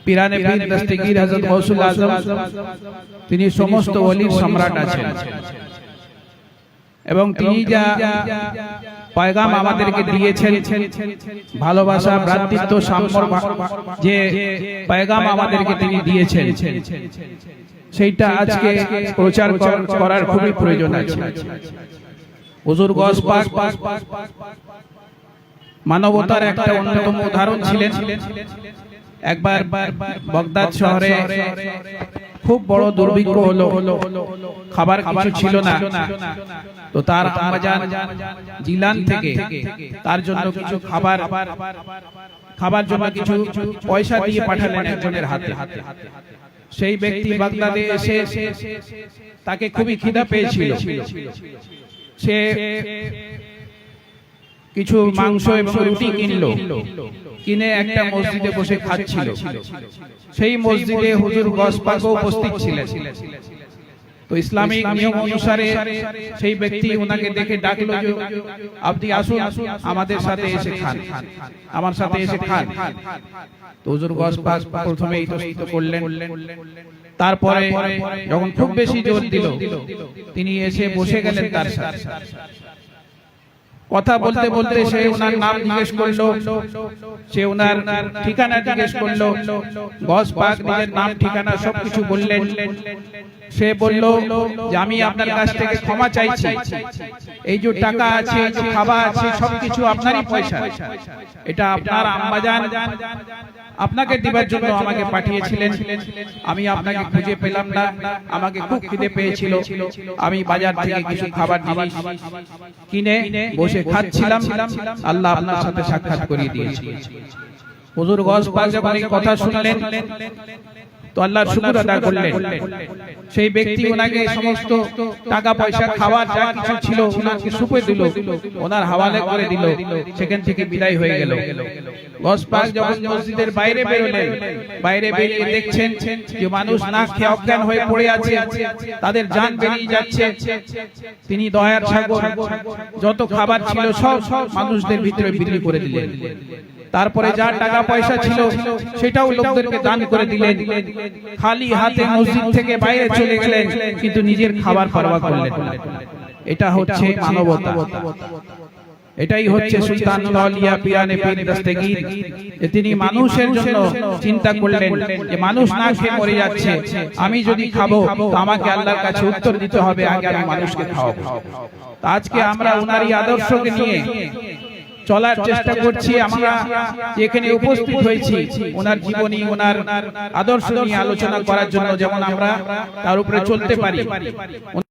পিরানে পীর দস্তগীর হযরত গৌসুল আজম তিনি সমস্ত ওলির সম্রাট আছেন এবং তিনি যা পয়গাম আমাদেরকে দিয়েছেন ভালোবাসা ভ্রাতৃত্ব সাম্যর যে পয়গাম আমাদেরকে তিনি দিয়েছেন সেইটা আজকে প্রচার করার খুবই প্রয়োজন আছে। হুজুর গওস পাক মানবতার একটা অন্যতম উদাহরণ ছিলেন। একবার বাগদাদ শহরে খুব বড় দুর্ভিক্ষ হলো, খাবার কিছু ছিল না। তো তার আম্মাজান জিলান থেকে তার জন্য কিছু খাবার জন্য কিছু পয়সা দিয়ে পাঠালেন একজনের হাতে। সেই ব্যক্তি বাগদাদে এসে তাকে খুবই খিদা পেয়েছিল। সে কিছু মাংস এবং রুটি কিনলো, কিনে একটা মসজিদে বসে খাচ্ছিল। সেই মসজিদে হুজুর গওস পাকও উপস্থিত ছিলেন। তো ইসলামিক নিয়ম অনুসারে সেই ব্যক্তি ওনাকে দেখে ডাকলো যে আপনি আসুন আমাদের সাথে এসে খান, আমার সাথে এসে খান। তো হুজুর গওস পাক প্রথমে ইতস্তত করলেন, তারপরে যখন খুব বেশি জোর দিল তিনি এসে বসে গেলেন তার সাথে। কথা বলতে বলতে সে ওনার নাম জিজ্ঞেস করলো, সে ওনার ঠিকানা জিজ্ঞেস করলো। গওস পাক নিজের নাম ঠিকানা সবকিছু বললেন। সে বলল যে আমি আপনার কাছ থেকে ক্ষমা চাইছি, এই যে টাকা আছে, এই যে খাবার আছে সবকিছু আপনারই পয়সা, এটা আপনার আম্মাজান আপনাকে দিবার জন্য আমাকে পাঠিয়েছিলেন। আমি আপনাকে খুঁজে পেলাম না, আমাকে খুব খিদে পেয়েছিল, আমি বাজার থেকে কিছু খাবার জিনিস কিনে বসে খাচ্ছিলাম, আল্লাহ আপনার সাথে সাক্ষাৎ করিয়ে দিয়েছে। হুজুর গওস পাক যখন এই কথা শুনলেন তো আল্লাহর শুকর আদা করলেন। সেই ব্যক্তি ওনাকে সমস্ত টাকা পয়সা খাবার যা কিছু ছিল ওনাকে সুপে দিল, ওনার হাওয়ালে করে দিল, সেখান থেকে বিদায় হয়ে গেল। গওস পাক যখন মসজিদের বাইরে বেরোলেন, বাইরে বেরিয়ে দেখছেন যে মানুষ না খেয়ে অজ্ঞান হয়ে পড়ে আছে, তাদের জান বেরিয়ে যাচ্ছে। তিনি দয়ার সাগর যত খাবার ছিল সব মানুষদের ভিতরে বিলি করে দিলেন। তারপরে যা টাকা পয়সা ছিল সেটাও লোকদেরকে দান করে দিলেন। খালি হাতে মসজিদ থেকে বাইরে চলে গেলেন, কিন্তু নিজের খাবার পরোয়া করলেন না। এটা হচ্ছে মানবতা, এটাই হচ্ছে সুলতানুল আউলিয়া পিরানে পীর দস্তগীর। তিনি মানুষের জন্য চিন্তা করলেন যে মানুষ না খেয়ে মরে যাচ্ছে, আমি যদি খাবো তো আমাকে আল্লাহর কাছে উত্তর দিতে হবে, আগে আমি মানুষকে খাওয়াবো। আজকে আমরা ওনারই আদর্শকে নিয়ে চলার চেষ্টা করছি। আমরা এখানে উপস্থিত হয়েছি ওনার জীবনী, ওনার আদর্শ নিয়ে আলোচনা করার জন্য, যেমন আমরা তার উপরে চলতে পারি।